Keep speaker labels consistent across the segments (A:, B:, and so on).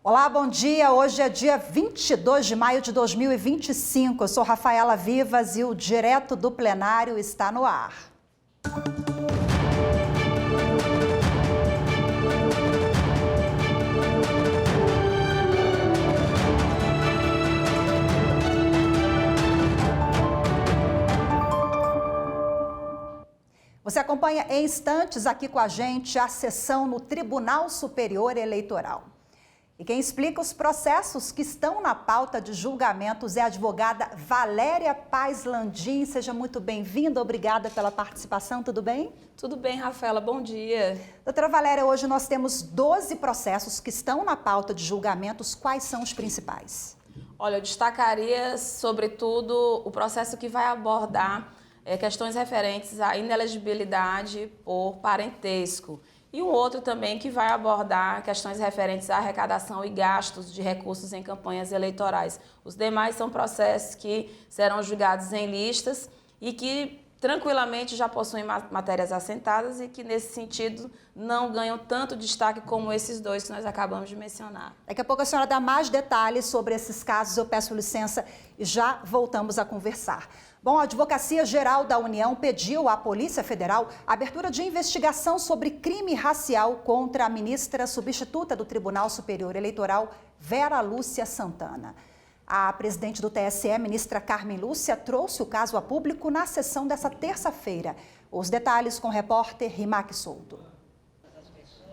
A: Olá, bom dia. Hoje é dia 22 de maio de 2025. Eu sou Rafaela Vivas e o Direto do Plenário está no ar. Você acompanha em instantes aqui com a gente a sessão no Tribunal Superior Eleitoral. E quem explica os processos que estão na pauta de julgamentos é a advogada Valéria Paz Landim. Seja muito bem-vinda, obrigada pela participação, tudo bem?
B: Tudo bem, Rafaela, bom dia.
A: Doutora Valéria, hoje nós temos 12 processos que estão na pauta de julgamentos. Quais são os principais?
B: Olha, eu destacaria, sobretudo, o processo que vai abordar questões referentes à inelegibilidade por parentesco. E um outro também que vai abordar questões referentes à arrecadação e gastos de recursos em campanhas eleitorais. Os demais são processos que serão julgados em listas e que tranquilamente já possuem matérias assentadas e que, nesse sentido, não ganham tanto destaque como esses dois que nós acabamos de mencionar.
A: Daqui a pouco a senhora dá mais detalhes sobre esses casos, eu peço licença e já voltamos a conversar. Bom, a Advocacia Geral da União pediu à Polícia Federal a abertura de investigação sobre crime racial contra a ministra substituta do Tribunal Superior Eleitoral, Vera Lúcia Santana. A presidente do TSE, ministra Carmen Lúcia, trouxe o caso a público na sessão dessa terça-feira. Os detalhes com o repórter Rimac Souto.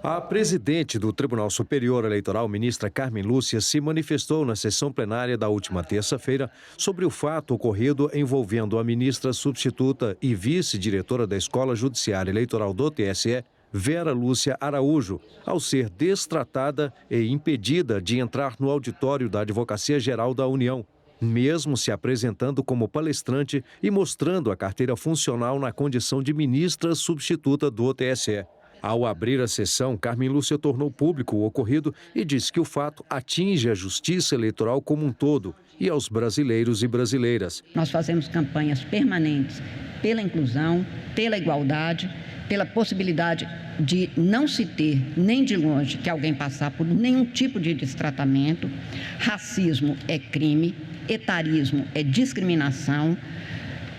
C: A presidente do Tribunal Superior Eleitoral, ministra Carmen Lúcia, se manifestou na sessão plenária da última terça-feira sobre o fato ocorrido envolvendo a ministra substituta e vice-diretora da Escola Judiciária Eleitoral do TSE, Vera Lúcia Araújo, ao ser destratada e impedida de entrar no auditório da Advocacia Geral da União, mesmo se apresentando como palestrante e mostrando a carteira funcional na condição de ministra substituta do TSE. Ao abrir a sessão, Carmen Lúcia tornou público o ocorrido e disse que o fato atinge a justiça eleitoral como um todo e aos brasileiros e brasileiras.
D: Nós fazemos campanhas permanentes pela inclusão, pela igualdade, pela possibilidade de não se ter, nem de longe, que alguém passar por nenhum tipo de destratamento. Racismo é crime, etarismo é discriminação.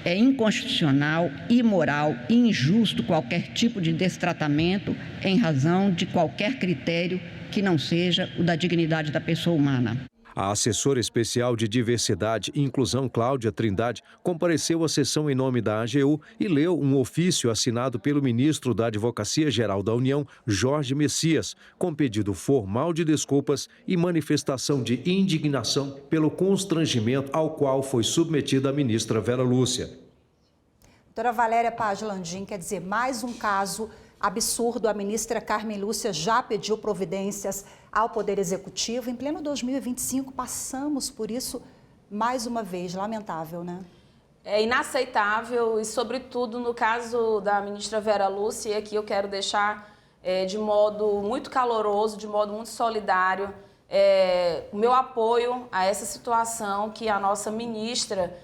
D: É inconstitucional, imoral e injusto qualquer tipo de destratamento em razão de qualquer critério que não seja o da dignidade da pessoa humana.
C: A assessora especial de Diversidade e Inclusão, Cláudia Trindade, compareceu à sessão em nome da AGU e leu um ofício assinado pelo ministro da Advocacia Geral da União, Jorge Messias, com pedido formal de desculpas e manifestação de indignação pelo constrangimento ao qual foi submetida a ministra Vera Lúcia.
A: Doutora Valéria Paz Landim, quer dizer, mais um caso absurdo. A ministra Carmen Lúcia já pediu providências ao Poder Executivo. Em pleno 2025, passamos por isso mais uma vez. Lamentável, né?
B: É inaceitável e, sobretudo, no caso da ministra Vera Lúcia, aqui eu quero deixar de modo muito caloroso, de modo muito solidário, o meu apoio a essa situação que a nossa ministra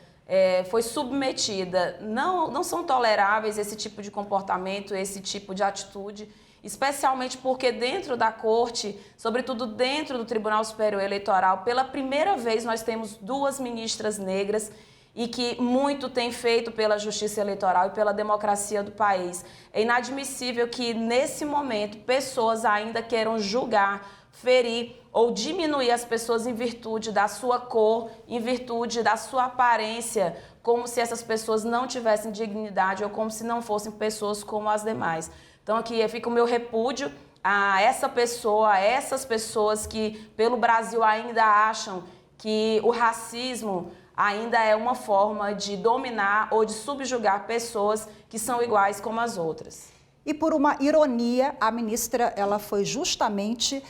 B: foi submetida. Não são toleráveis esse tipo de comportamento, esse tipo de atitude, especialmente porque dentro da Corte, sobretudo dentro do Tribunal Superior Eleitoral, pela primeira vez nós temos duas ministras negras e que muito tem feito pela justiça eleitoral e pela democracia do país. É inadmissível que, nesse momento, pessoas ainda queiram julgar, ferir ou diminuir as pessoas em virtude da sua cor, em virtude da sua aparência, como se essas pessoas não tivessem dignidade ou como se não fossem pessoas como as demais. Então aqui fica o meu repúdio a essa pessoa, a essas pessoas que pelo Brasil ainda acham que o racismo ainda é uma forma de dominar ou de subjugar pessoas que são iguais como as outras.
A: E por uma ironia, a ministra ela foi justamente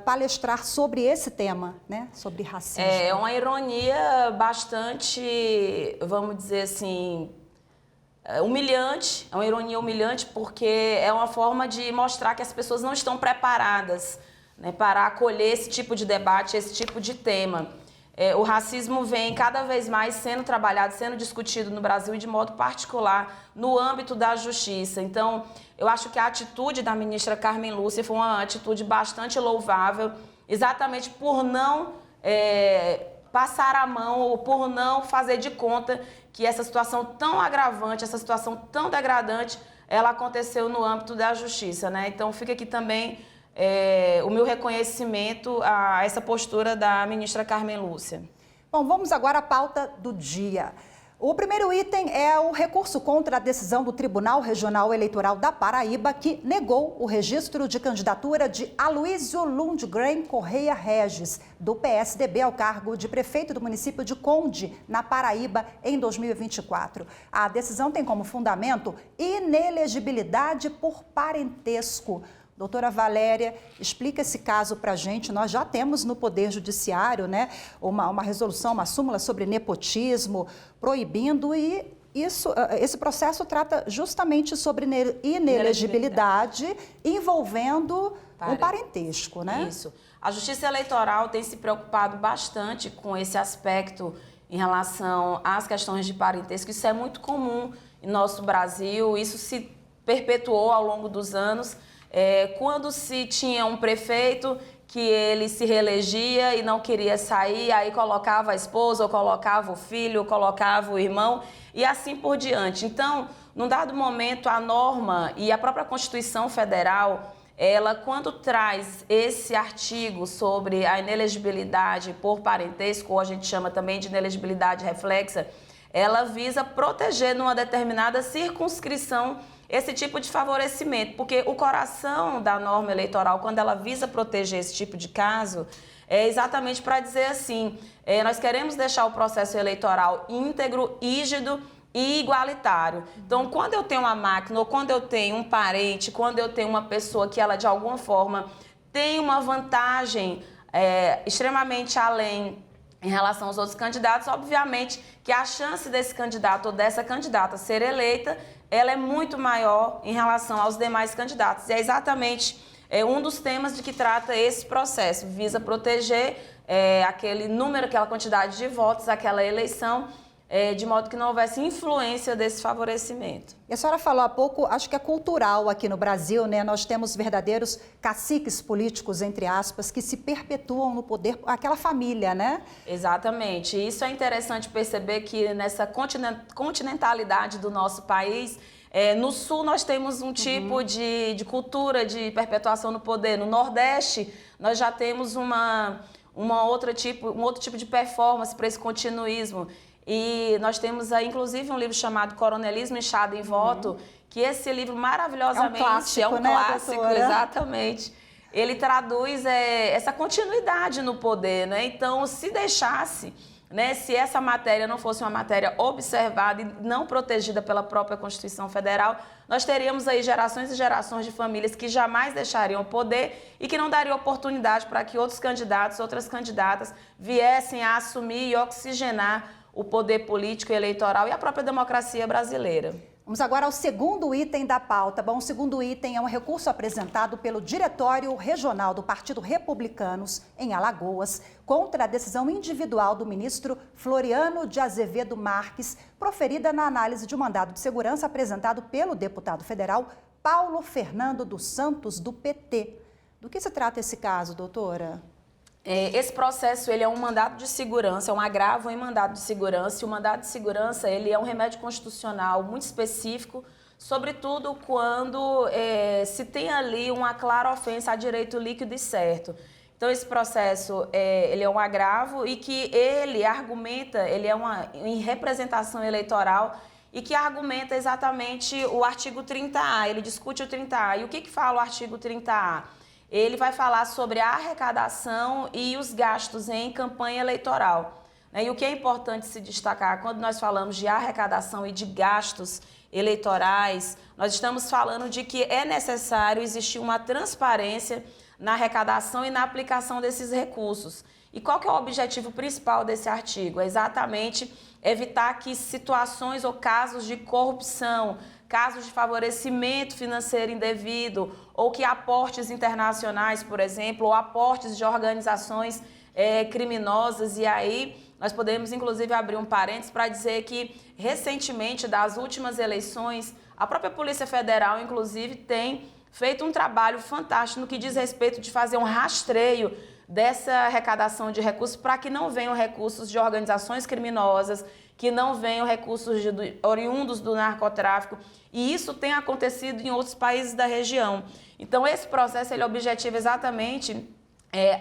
A: palestrar sobre esse tema, né? Sobre racismo.
B: É uma ironia bastante, vamos dizer assim, humilhante. É uma ironia humilhante porque é uma forma de mostrar que as pessoas não estão preparadas, né, para acolher esse tipo de debate, esse tipo de tema. O racismo vem cada vez mais sendo trabalhado, sendo discutido no Brasil e de modo particular no âmbito da justiça. Então, eu acho que a atitude da ministra Carmen Lúcia foi uma atitude bastante louvável. exatamente por não passar a mão ou por não fazer de conta que essa situação tão agravante, essa situação tão degradante, ela aconteceu no âmbito da justiça, né? Então fica aqui também o meu reconhecimento a essa postura da ministra Carmen Lúcia.
A: Bom, vamos agora à pauta do dia. O primeiro item é o recurso contra a decisão do Tribunal Regional Eleitoral da Paraíba, que negou o registro de candidatura de Aloysio Lundgren Correia Regis, do PSDB, ao cargo de prefeito do município de Conde, na Paraíba, em 2024. A decisão tem como fundamento inelegibilidade por parentesco. Doutora Valéria, explica esse caso para a gente. Nós já temos no Poder Judiciário, né, uma resolução, uma súmula sobre nepotismo, proibindo, e esse processo trata justamente sobre inelegibilidade envolvendo um parentesco, né?
B: Isso. A Justiça Eleitoral tem se preocupado bastante com esse aspecto em relação às questões de parentesco. Isso é muito comum em nosso Brasil, isso se perpetuou ao longo dos anos. Quando se tinha um prefeito que ele se reelegia e não queria sair, aí colocava a esposa, ou colocava o filho, ou colocava o irmão, e assim por diante. Então, num dado momento, a norma e a própria Constituição Federal, ela, quando traz esse artigo sobre a inelegibilidade por parentesco, ou a gente chama também de inelegibilidade reflexa, ela visa proteger numa determinada circunscrição esse tipo de favorecimento, porque o coração da norma eleitoral, quando ela visa proteger esse tipo de caso, é exatamente para dizer assim, nós queremos deixar o processo eleitoral íntegro, rígido e igualitário. Então, quando eu tenho uma máquina, ou quando eu tenho um parente, quando eu tenho uma pessoa que ela, de alguma forma, tem uma vantagem extremamente além em relação aos outros candidatos, obviamente que a chance desse candidato ou dessa candidata ser eleita, ela é muito maior em relação aos demais candidatos. E é exatamente um dos temas de que trata esse processo. Visa proteger aquele número, aquela quantidade de votos, aquela eleição, de modo que não houvesse influência desse favorecimento.
A: E a senhora falou há pouco, acho que é cultural aqui no Brasil, né? Nós temos verdadeiros caciques políticos, entre aspas, que se perpetuam no poder, aquela família, né?
B: Exatamente. Isso é interessante perceber que nessa continentalidade do nosso país, no Sul nós temos um tipo de cultura de perpetuação no poder. No Nordeste nós já temos um outro tipo de performance para esse continuismo. E nós temos aí, inclusive, um livro chamado Coronelismo Inchado em Voto, que esse livro maravilhosamente...
A: É um clássico, né,
B: exatamente. Ele traduz essa continuidade no poder, né? Então, se deixasse, né, se essa matéria não fosse uma matéria observada e não protegida pela própria Constituição Federal, nós teríamos aí gerações e gerações de famílias que jamais deixariam o poder e que não dariam oportunidade para que outros candidatos, outras candidatas viessem a assumir e oxigenar o poder político e eleitoral e a própria democracia brasileira.
A: Vamos agora ao segundo item da pauta. Bom, o segundo item é um recurso apresentado pelo Diretório Regional do Partido Republicanos, em Alagoas, contra a decisão individual do ministro Floriano de Azevedo Marques, proferida na análise de um mandado de segurança apresentado pelo deputado federal Paulo Fernando dos Santos, do PT. Do que se trata esse caso, doutora?
B: Esse processo ele é um mandado de segurança, é um agravo em mandado de segurança, e o mandado de segurança ele é um remédio constitucional muito específico, sobretudo quando se tem ali uma clara ofensa a direito líquido e certo. Então, esse processo ele é um agravo e que ele argumenta, ele é em representação eleitoral e que argumenta exatamente o artigo 30A, ele discute o 30A. E o que fala o artigo 30A? Ele vai falar sobre a arrecadação e os gastos em campanha eleitoral. E o que é importante se destacar, quando nós falamos de arrecadação e de gastos eleitorais, nós estamos falando de que é necessário existir uma transparência na arrecadação e na aplicação desses recursos. E qual que é o objetivo principal desse artigo? É exatamente evitar que situações ou casos de corrupção, casos de favorecimento financeiro indevido, ou que aportes internacionais, por exemplo, ou aportes de organizações criminosas, e aí nós podemos inclusive abrir um parênteses para dizer que recentemente, das últimas eleições, a própria Polícia Federal inclusive tem feito um trabalho fantástico no que diz respeito de fazer um rastreio dessa arrecadação de recursos para que não venham recursos de organizações criminosas, que não venham recursos oriundos do narcotráfico. E isso tem acontecido em outros países da região. Então, esse processo ele objetiva exatamente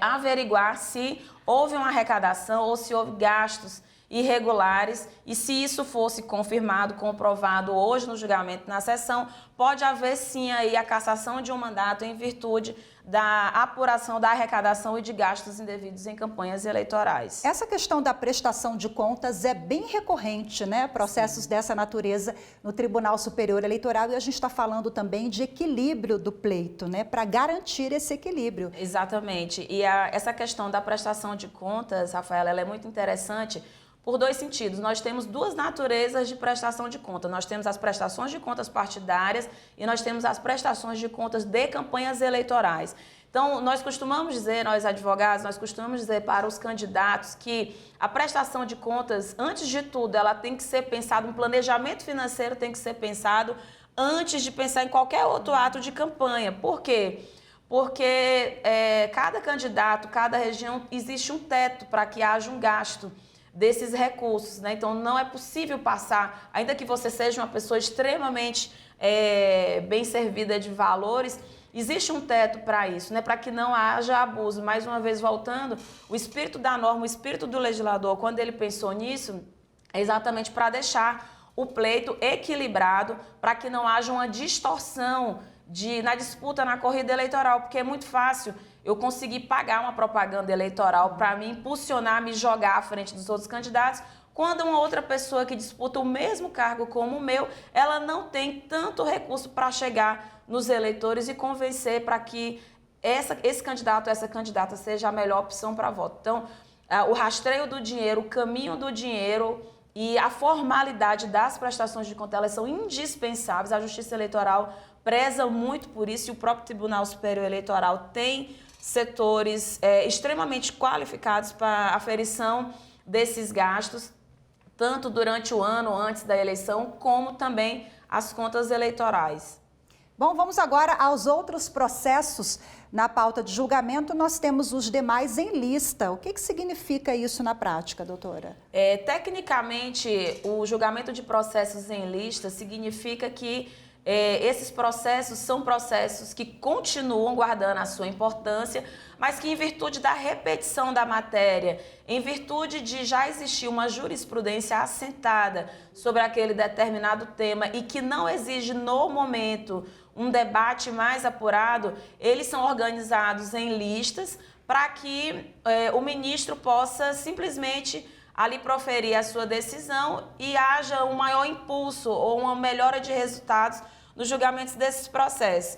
B: averiguar se houve uma arrecadação ou se houve gastos irregulares, e se isso fosse confirmado, comprovado hoje no julgamento na sessão, pode haver sim aí a cassação de um mandato em virtude da apuração da arrecadação e de gastos indevidos em campanhas eleitorais.
A: Essa questão da prestação de contas é bem recorrente, né? Processos dessa natureza no Tribunal Superior Eleitoral, e a gente está falando também de equilíbrio do pleito, né? Para garantir esse equilíbrio.
B: Exatamente. E essa questão da prestação de contas, Rafaela, ela é muito interessante por dois sentidos. Nós temos duas naturezas de prestação de conta. Nós temos as prestações de contas partidárias e nós temos as prestações de contas de campanhas eleitorais. Então, nós costumamos dizer, nós advogados, nós costumamos dizer para os candidatos que a prestação de contas, antes de tudo, ela tem que ser pensada, um planejamento financeiro tem que ser pensado antes de pensar em qualquer outro ato de campanha. Por quê? Porque cada candidato, cada região, existe um teto para que haja um gasto desses recursos, né? Então, não é possível passar, ainda que você seja uma pessoa extremamente bem servida de valores, existe um teto para isso, né? Para que não haja abuso. Mais uma vez, voltando, o espírito da norma, o espírito do legislador, quando ele pensou nisso, é exatamente para deixar o pleito equilibrado, para que não haja uma distorção na disputa, na corrida eleitoral, porque é muito fácil eu conseguir pagar uma propaganda eleitoral para me impulsionar, me jogar à frente dos outros candidatos, quando uma outra pessoa que disputa o mesmo cargo como o meu, ela não tem tanto recurso para chegar nos eleitores e convencer para que esse candidato ou essa candidata seja a melhor opção para voto. Então, o rastreio do dinheiro, o caminho do dinheiro e a formalidade das prestações de conta, elas são indispensáveis. A Justiça Eleitoral preza muito por isso, e o próprio Tribunal Superior Eleitoral tem setores extremamente qualificados para a aferição desses gastos, tanto durante o ano, antes da eleição, como também as contas eleitorais.
A: Bom, vamos agora aos outros processos. Na pauta de julgamento, nós temos os demais em lista. O que significa isso na prática, doutora?
B: Tecnicamente, o julgamento de processos em lista significa que esses processos são processos que continuam guardando a sua importância, mas que, em virtude da repetição da matéria, em virtude de já existir uma jurisprudência assentada sobre aquele determinado tema e que não exige no momento um debate mais apurado, eles são organizados em listas para que o ministro possa simplesmente ali proferir a sua decisão e haja um maior impulso ou uma melhora de resultados nos julgamentos desses processos.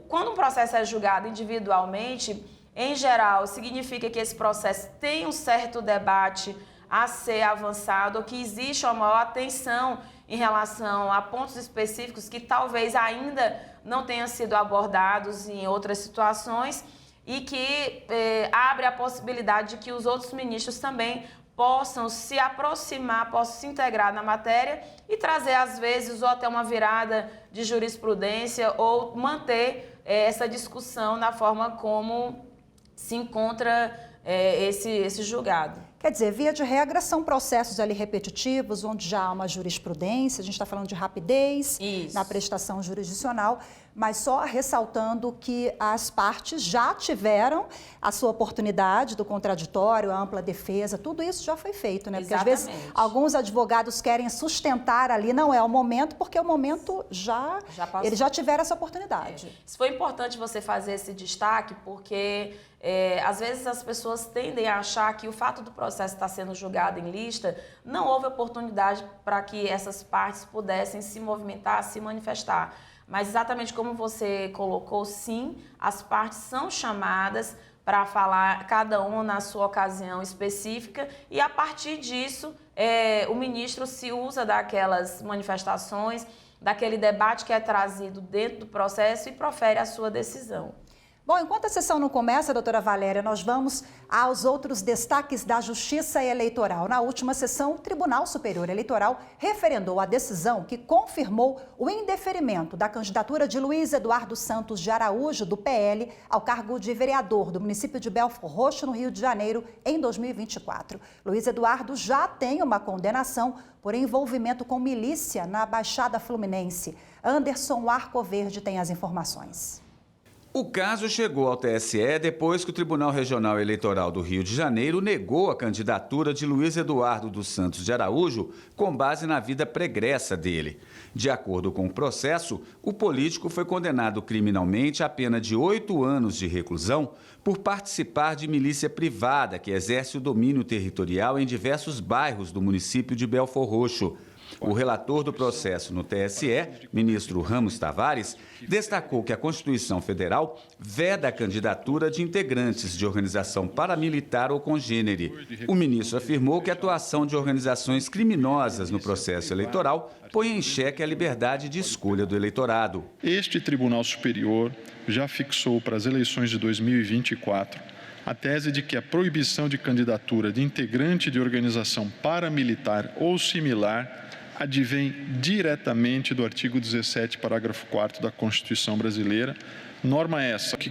B: Quando um processo é julgado individualmente, em geral, significa que esse processo tem um certo debate a ser avançado, ou que existe uma maior atenção em relação a pontos específicos que talvez ainda não tenham sido abordados em outras situações e que abre a possibilidade de que os outros ministros também possam se aproximar, possam se integrar na matéria e trazer, às vezes, ou até uma virada de jurisprudência ou manter essa discussão na forma como se encontra esse julgado.
A: Quer dizer, via de regra, são processos ali repetitivos, onde já há uma jurisprudência, a gente está falando de rapidez na prestação jurisdicional, mas só ressaltando que as partes já tiveram a sua oportunidade do contraditório, a ampla defesa, tudo isso já foi feito, né? Porque
B: Exatamente.
A: às vezes alguns advogados querem sustentar ali, não é o momento, porque o momento eles já tiveram essa oportunidade.
B: Isso foi importante você fazer esse destaque, porque às vezes as pessoas tendem a achar que o fato do processo estar sendo julgado em lista, não houve oportunidade para que essas partes pudessem se movimentar, se manifestar. Mas exatamente como você colocou, sim, as partes são chamadas para falar, cada uma na sua ocasião específica, e a partir disso o ministro se usa daquelas manifestações, daquele debate que é trazido dentro do processo e profere a sua decisão.
A: Bom, enquanto a sessão não começa, doutora Valéria, nós vamos aos outros destaques da Justiça Eleitoral. Na última sessão, o Tribunal Superior Eleitoral referendou a decisão que confirmou o indeferimento da candidatura de Luiz Eduardo Santos de Araújo, do PL, ao cargo de vereador do município de Belfor Roxo, no Rio de Janeiro, em 2024. Luiz Eduardo já tem uma condenação por envolvimento com milícia na Baixada Fluminense. Anderson Arcoverde tem as informações.
E: O caso chegou ao TSE depois que o Tribunal Regional Eleitoral do Rio de Janeiro negou a candidatura de Luiz Eduardo dos Santos de Araújo com base na vida pregressa dele. De acordo com o processo, o político foi condenado criminalmente a pena de 8 anos de reclusão por participar de milícia privada que exerce o domínio territorial em diversos bairros do município de Belfor Roxo. O relator do processo no TSE, ministro Ramos Tavares, destacou que a Constituição Federal veda a candidatura de integrantes de organização paramilitar ou congênere. O ministro afirmou que a atuação de organizações criminosas no processo eleitoral põe em xeque a liberdade de escolha do eleitorado.
F: Este Tribunal Superior já fixou para as eleições de 2024 a tese de que a proibição de candidatura de integrante de organização paramilitar ou similar advém diretamente do artigo 17, parágrafo 4º da Constituição Brasileira, norma essa que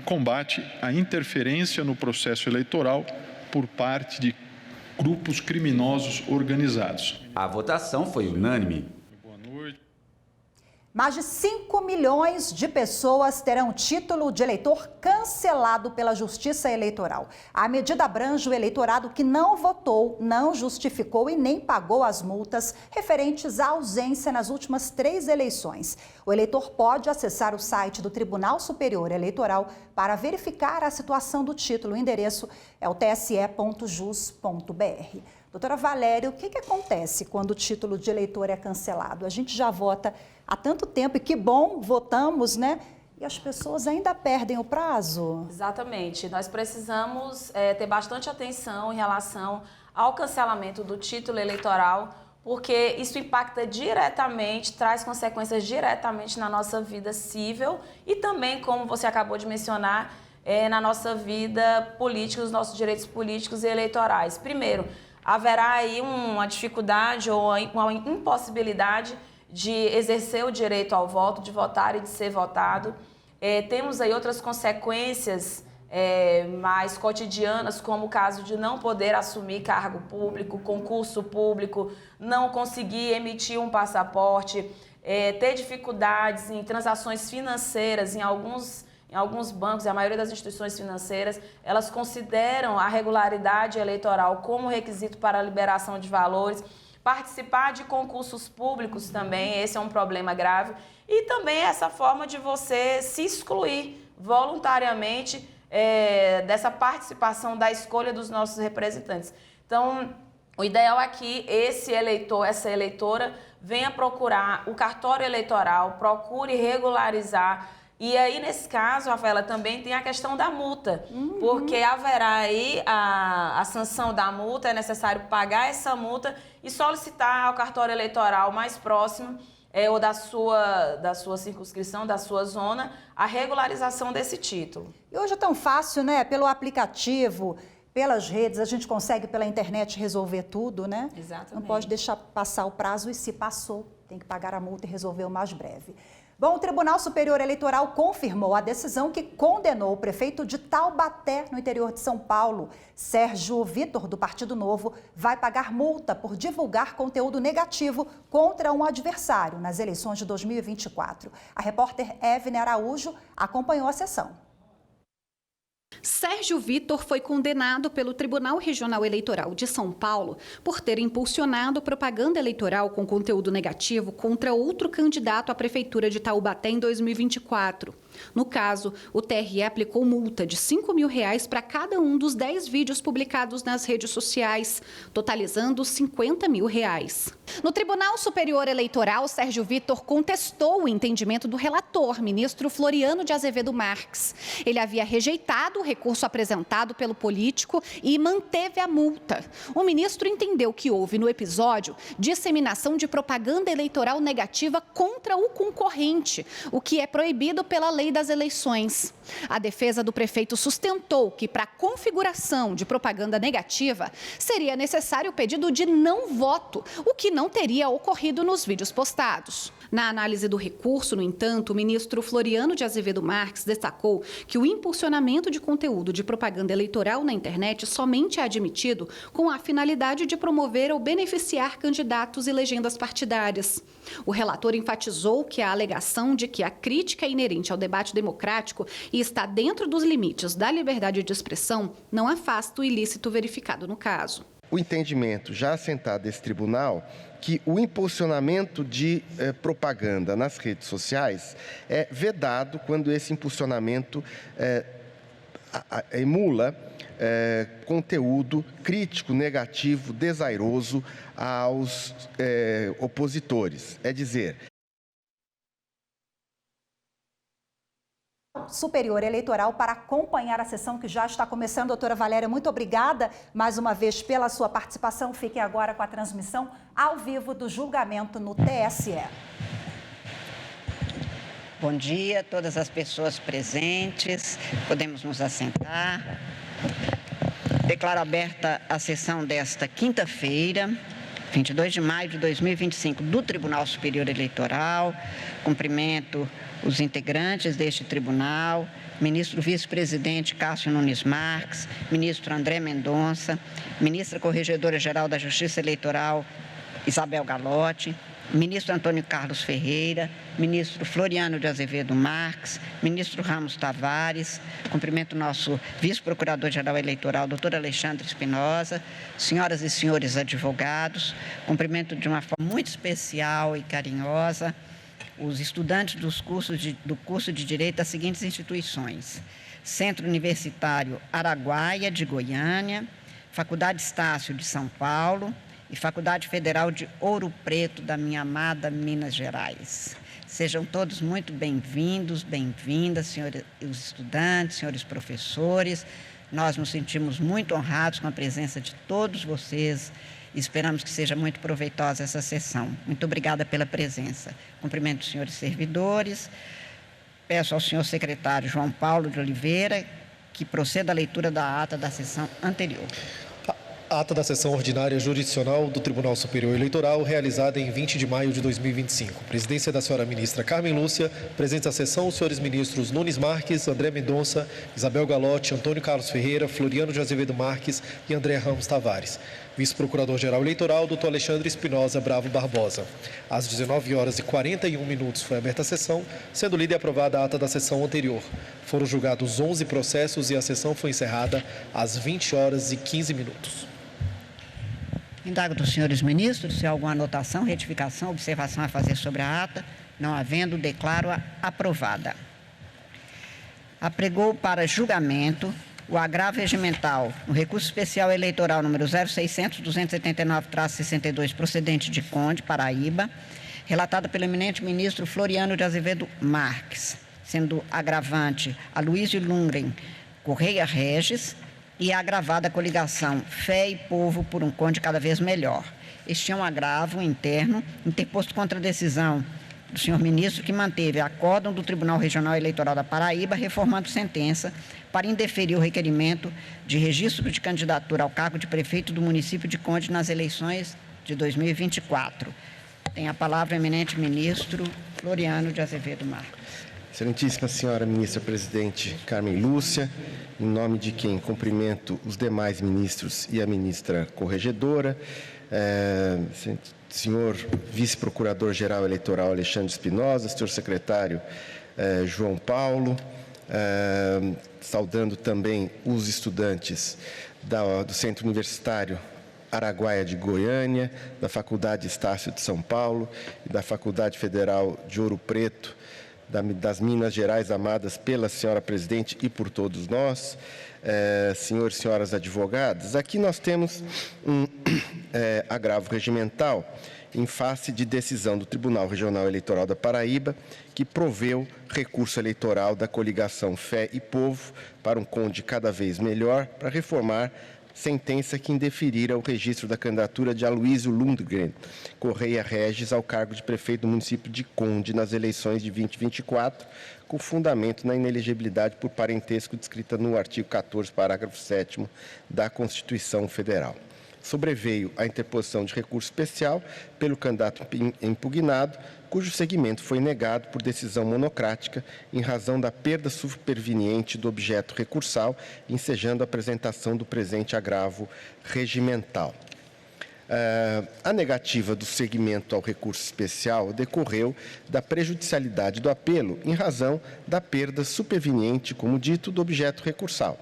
F: combate a interferência no processo eleitoral por parte de grupos criminosos organizados.
E: A votação foi unânime.
A: Mais de 5 milhões de pessoas terão título de eleitor cancelado pela Justiça Eleitoral. A medida abrange o eleitorado que não votou, não justificou e nem pagou as multas referentes à ausência nas últimas 3 eleições. O eleitor pode acessar o site do Tribunal Superior Eleitoral para verificar a situação do título. O endereço é o tse.jus.br. Doutora Valéria, o que acontece quando o título de eleitor é cancelado? A gente já vota há tanto tempo e que bom, votamos, né? E as pessoas ainda perdem o prazo?
B: Exatamente. Nós precisamos ter bastante atenção em relação ao cancelamento do título eleitoral, porque isso impacta diretamente, traz consequências diretamente na nossa vida civil e também, como você acabou de mencionar, na nossa vida política, os nossos direitos políticos e eleitorais. Primeiro, haverá aí uma dificuldade ou uma impossibilidade de exercer o direito ao voto, de votar e de ser votado. Temos aí outras consequências mais cotidianas, como o caso de não poder assumir cargo público, concurso público, não conseguir emitir um passaporte, ter dificuldades em transações financeiras em alguns bancos, e a maioria das instituições financeiras, elas consideram a regularidade eleitoral como requisito para a liberação de valores. Participar de concursos públicos também, esse é um problema grave. E também essa forma de você se excluir voluntariamente dessa participação da escolha dos nossos representantes. Então, o ideal é que esse eleitor, essa eleitora, venha procurar o cartório eleitoral, procure regularizar. E aí, nesse caso, Rafaela, também tem a questão da multa, porque haverá aí a sanção da multa, é necessário pagar essa multa e solicitar ao cartório eleitoral mais próximo ou da sua circunscrição, da sua zona, a regularização desse título.
A: E hoje é tão fácil, né? Pelo aplicativo, pelas redes, a gente consegue pela internet resolver tudo, né?
B: Exatamente.
A: Não pode deixar passar o prazo e se passou, tem que pagar a multa e resolver o mais breve. Bom, o Tribunal Superior Eleitoral confirmou a decisão que condenou o prefeito de Taubaté, no interior de São Paulo. Sérgio Vitor, do Partido Novo, vai pagar multa por divulgar conteúdo negativo contra um adversário nas eleições de 2024. A repórter Evne Araújo acompanhou a sessão.
G: Sérgio Vitor foi condenado pelo Tribunal Regional Eleitoral de São Paulo por ter impulsionado propaganda eleitoral com conteúdo negativo contra outro candidato à Prefeitura de Taubaté em 2024. No caso, o TRE aplicou multa de R$ 5.000 para cada um dos 10 vídeos publicados nas redes sociais, totalizando R$ 50.000. No Tribunal Superior Eleitoral, Sérgio Vitor contestou o entendimento do relator, ministro Floriano de Azevedo Marques. Ele havia rejeitado o recurso apresentado pelo político e manteve a multa. O ministro entendeu que houve no episódio disseminação de propaganda eleitoral negativa contra o concorrente, o que é proibido pela Lei Lei das Eleições. A defesa do prefeito sustentou que, para a configuração de propaganda negativa, seria necessário o pedido de não voto, o que não teria ocorrido nos vídeos postados. Na análise do recurso, no entanto, o ministro Floriano de Azevedo Marques destacou que o impulsionamento de conteúdo de propaganda eleitoral na internet somente é admitido com a finalidade de promover ou beneficiar candidatos e legendas partidárias. O relator enfatizou que a alegação de que a crítica é inerente ao debate democrático e está dentro dos limites da liberdade de expressão não afasta o ilícito verificado no caso.
H: O entendimento já assentado desse tribunal que o impulsionamento de propaganda nas redes sociais é vedado quando esse impulsionamento emula conteúdo crítico, negativo, desairoso aos opositores. É dizer,
A: Superior Eleitoral para acompanhar a sessão que já está começando. Doutora Valéria, muito obrigada mais uma vez pela sua participação. Fiquem agora com a transmissão ao vivo do julgamento no TSE.
D: Bom dia a todas as pessoas presentes. Podemos nos assentar. Declaro aberta a sessão desta quinta-feira, 22 de maio de 2025, do Tribunal Superior Eleitoral. Cumprimento os integrantes deste tribunal, ministro vice-presidente Cássio Nunes Marques, ministro André Mendonça, ministra Corregedora-Geral da Justiça Eleitoral Isabel Galotti, ministro Antônio Carlos Ferreira, ministro Floriano de Azevedo Marques, ministro Ramos Tavares, cumprimento nosso vice-procurador-geral eleitoral, doutor Alexandre Espinosa, senhoras e senhores advogados, cumprimento de uma forma muito especial e carinhosa os estudantes do curso de Direito das seguintes instituições: Centro Universitário Araguaia, de Goiânia, Faculdade Estácio, de São Paulo, e Faculdade Federal de Ouro Preto, da minha amada Minas Gerais. Sejam todos muito bem-vindos, bem-vindas, senhores estudantes, senhores professores. Nós nos sentimos muito honrados com a presença de todos vocês. Esperamos que seja muito proveitosa essa sessão. Muito obrigada pela presença. Cumprimento os senhores servidores. Peço ao senhor secretário João Paulo de Oliveira que proceda à leitura da ata da sessão anterior.
I: Ata da sessão ordinária jurisdicional do Tribunal Superior Eleitoral, realizada em 20 de maio de 2025. Presidência da senhora ministra Carmen Lúcia, presentes à sessão os senhores ministros Nunes Marques, André Mendonça, Isabel Galotti, Antônio Carlos Ferreira, Floriano de Azevedo Marques e André Ramos Tavares. Vice-procurador-geral eleitoral, doutor Alexandre Espinosa Bravo Barbosa. Às 19h41 foi aberta a sessão, sendo lida e aprovada a ata da sessão anterior. Foram julgados 11 processos e a sessão foi encerrada às 20h15.
D: Indago dos senhores ministros se há alguma anotação, retificação, observação a fazer sobre a ata. Não havendo, declaro-a aprovada. Apregou para julgamento o agravo regimental no recurso especial eleitoral número 0600-279-62, procedente de Conde, Paraíba, relatada pelo eminente ministro Floriano de Azevedo Marques, sendo agravante a Luiz Lundgren Correia Regis, e agravada a coligação Fé e Povo por um Conde cada vez melhor. Este é um agravo interno interposto contra a decisão do senhor ministro, que manteve acórdão do Tribunal Regional Eleitoral da Paraíba, reformando sentença para indeferir o requerimento de registro de candidatura ao cargo de prefeito do município de Conde nas eleições de 2024. Tem a palavra o eminente ministro Floriano de Azevedo Marques.
H: Excelentíssima senhora ministra-presidente Carmen Lúcia, em nome de quem cumprimento os demais ministros e a ministra corregedora, senhor vice-procurador-geral eleitoral Alexandre Espinosa, senhor secretário João Paulo, saudando também os estudantes do Centro Universitário Araguaia de Goiânia, da Faculdade Estácio de São Paulo e da Faculdade Federal de Ouro Preto, das Minas Gerais, amadas pela senhora presidente e por todos nós, senhores e senhoras advogados. Aqui nós temos um agravo regimental em face de decisão do Tribunal Regional Eleitoral da Paraíba, que proveu recurso eleitoral da coligação Fé e Povo para um Conde cada vez melhor, para reformar sentença que indeferira o registro da candidatura de Aloysio Lundgren Correia Regis ao cargo de prefeito do município de Conde nas eleições de 2024, com fundamento na inelegibilidade por parentesco descrita no artigo 14, parágrafo 7º da Constituição Federal. Sobreveio a interposição de recurso especial pelo candidato impugnado, cujo seguimento foi negado por decisão monocrática em razão da perda superveniente do objeto recursal, ensejando a apresentação do presente agravo regimental. A negativa do seguimento ao recurso especial decorreu da prejudicialidade do apelo em razão da perda superveniente, como dito, do objeto recursal,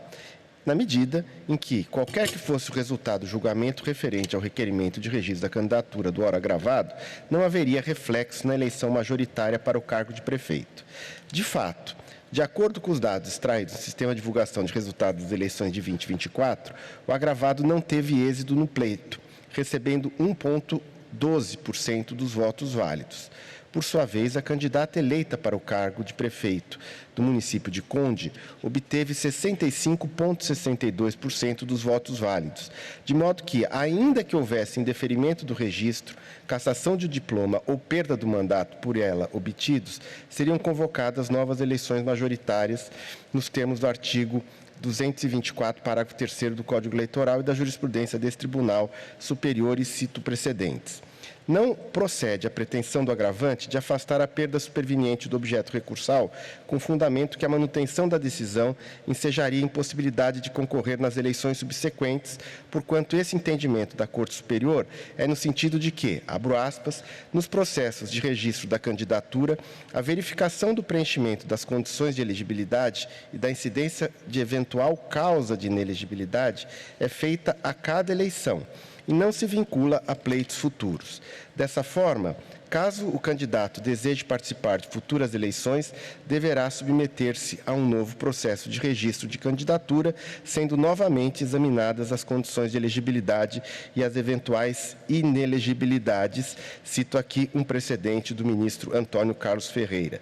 H: na medida em que, qualquer que fosse o resultado do julgamento referente ao requerimento de registro da candidatura do ora agravado, não haveria reflexo na eleição majoritária para o cargo de prefeito. De fato, de acordo com os dados extraídos do Sistema de Divulgação de Resultados das eleições de 2024, o agravado não teve êxito no pleito, recebendo 1,12% dos votos válidos. Por sua vez, a candidata eleita para o cargo de prefeito do município de Conde obteve 65,62% dos votos válidos, de modo que, ainda que houvesse indeferimento do registro, cassação de diploma ou perda do mandato por ela obtidos, seriam convocadas novas eleições majoritárias nos termos do artigo 224, parágrafo 3º do Código Eleitoral e da jurisprudência desse Tribunal Superior, e cito precedentes. Não procede a pretensão do agravante de afastar a perda superveniente do objeto recursal, com fundamento que a manutenção da decisão ensejaria impossibilidade de concorrer nas eleições subsequentes, porquanto esse entendimento da Corte Superior é no sentido de que, abro aspas, nos processos de registro da candidatura, a verificação do preenchimento das condições de elegibilidade e da incidência de eventual causa de inelegibilidade é feita a cada eleição e não se vincula a pleitos futuros. Dessa forma, caso o candidato deseje participar de futuras eleições, deverá submeter-se a um novo processo de registro de candidatura, sendo novamente examinadas as condições de elegibilidade e as eventuais inelegibilidades. Cito aqui um precedente do ministro Antônio Carlos Ferreira.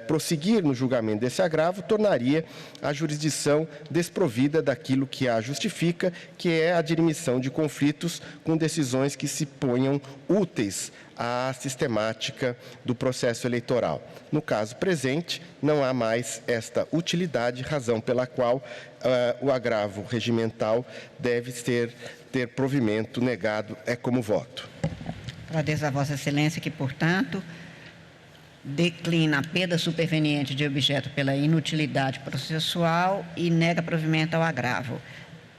H: Prosseguir no julgamento desse agravo tornaria a jurisdição desprovida daquilo que a justifica, que é a dirimissão de conflitos com decisões que se ponham úteis à sistemática do processo eleitoral. No caso presente, não há mais esta utilidade, razão pela qual o agravo regimental deve ter provimento negado como voto.
D: Agradeço a Vossa Excelência que, portanto, declina a perda superveniente de objeto pela inutilidade processual e nega provimento ao agravo.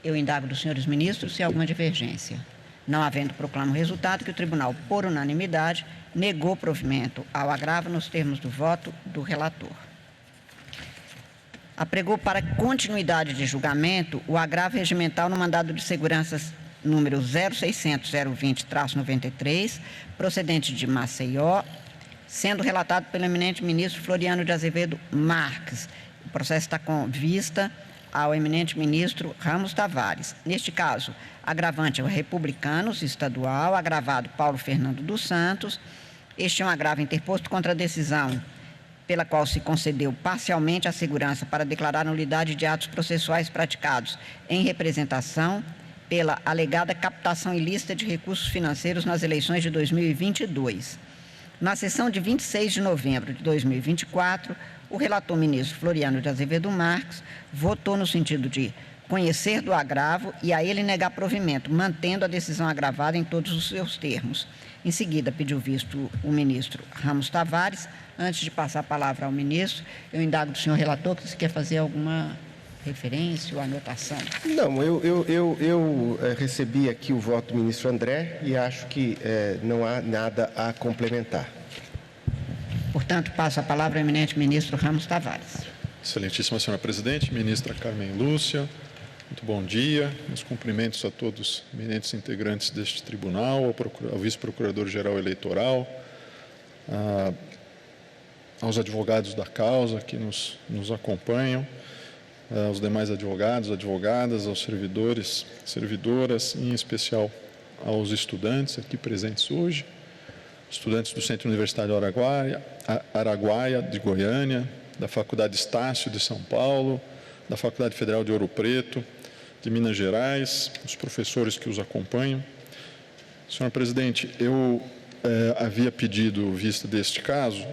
D: Eu indago dos senhores ministros se há alguma divergência. Não havendo, proclamo o resultado que o Tribunal, por unanimidade, negou provimento ao agravo nos termos do voto do relator. Apregou para continuidade de julgamento o agravo regimental no mandado de segurança número 0600-020-93, procedente de Maceió, sendo relatado pelo eminente ministro Floriano de Azevedo Marques. O processo está com vista ao eminente ministro Ramos Tavares. Neste caso, agravante é o Republicanos estadual, agravado Paulo Fernando dos Santos. Este é um agravo interposto contra a decisão pela qual se concedeu parcialmente a segurança para declarar nulidade de atos processuais praticados em representação pela alegada captação ilícita de recursos financeiros nas eleições de 2022. Na sessão de 26 de novembro de 2024, o relator ministro Floriano de Azevedo Marques votou no sentido de conhecer do agravo e a ele negar provimento, mantendo a decisão agravada em todos os seus termos. Em seguida, pediu visto o ministro Ramos Tavares. Antes de passar a palavra ao ministro, eu indago do senhor relator se quer fazer alguma referência ou anotação.
H: Não, eu recebi aqui o voto do ministro André e acho que não há nada a complementar.
D: Portanto, passo a palavra ao eminente ministro Ramos Tavares.
F: Excelentíssima senhora presidente, ministra Carmen Lúcia, muito bom dia. Meus cumprimentos a todos os eminentes integrantes deste tribunal, ao vice-procurador-geral eleitoral, aos advogados da causa que nos acompanham, aos demais advogados, advogadas, aos servidores, servidoras, em especial aos estudantes aqui presentes hoje, estudantes do Centro Universitário Araguaia de Goiânia, da Faculdade Estácio de São Paulo, da Faculdade Federal de Ouro Preto, de Minas Gerais, os professores que os acompanham. Senhor presidente, eu havia pedido vista deste caso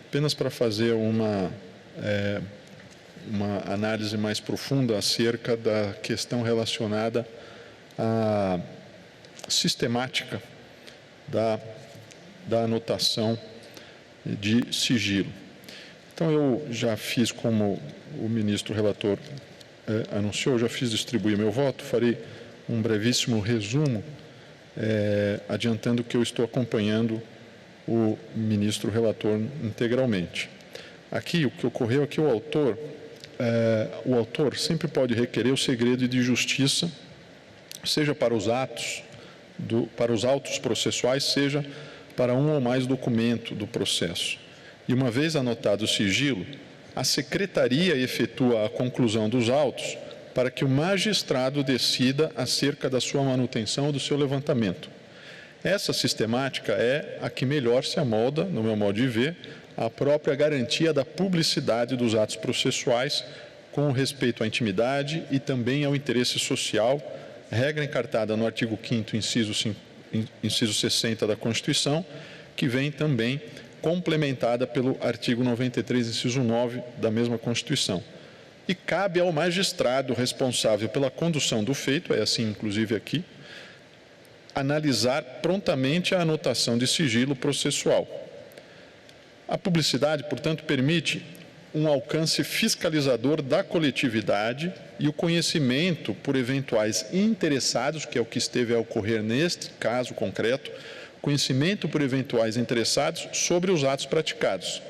F: apenas para fazer uma análise mais profunda acerca da questão relacionada à sistemática da anotação de sigilo. Então, eu já fiz, como o ministro relator anunciou, já fiz distribuir meu voto, farei um brevíssimo resumo, adiantando que eu estou acompanhando o ministro relator integralmente. Aqui, o que ocorreu é que o autor sempre pode requerer o segredo de justiça, seja para os autos processuais, seja para um ou mais documentos do processo. E uma vez anotado o sigilo, a secretaria efetua a conclusão dos autos para que o magistrado decida acerca da sua manutenção ou do seu levantamento. Essa sistemática é a que melhor se amolda, no meu modo de ver, à própria garantia da publicidade dos atos processuais com respeito à intimidade e também ao interesse social, regra encartada no artigo 5º, inciso 60 da Constituição, que vem também complementada pelo artigo 93, inciso 9 da mesma Constituição. E cabe ao magistrado responsável pela condução do feito, é assim inclusive aqui, analisar prontamente a anotação de sigilo processual. A publicidade, portanto, permite um alcance fiscalizador da coletividade e o conhecimento por eventuais interessados, que é o que esteve a ocorrer neste caso concreto, conhecimento por eventuais interessados sobre os atos praticados.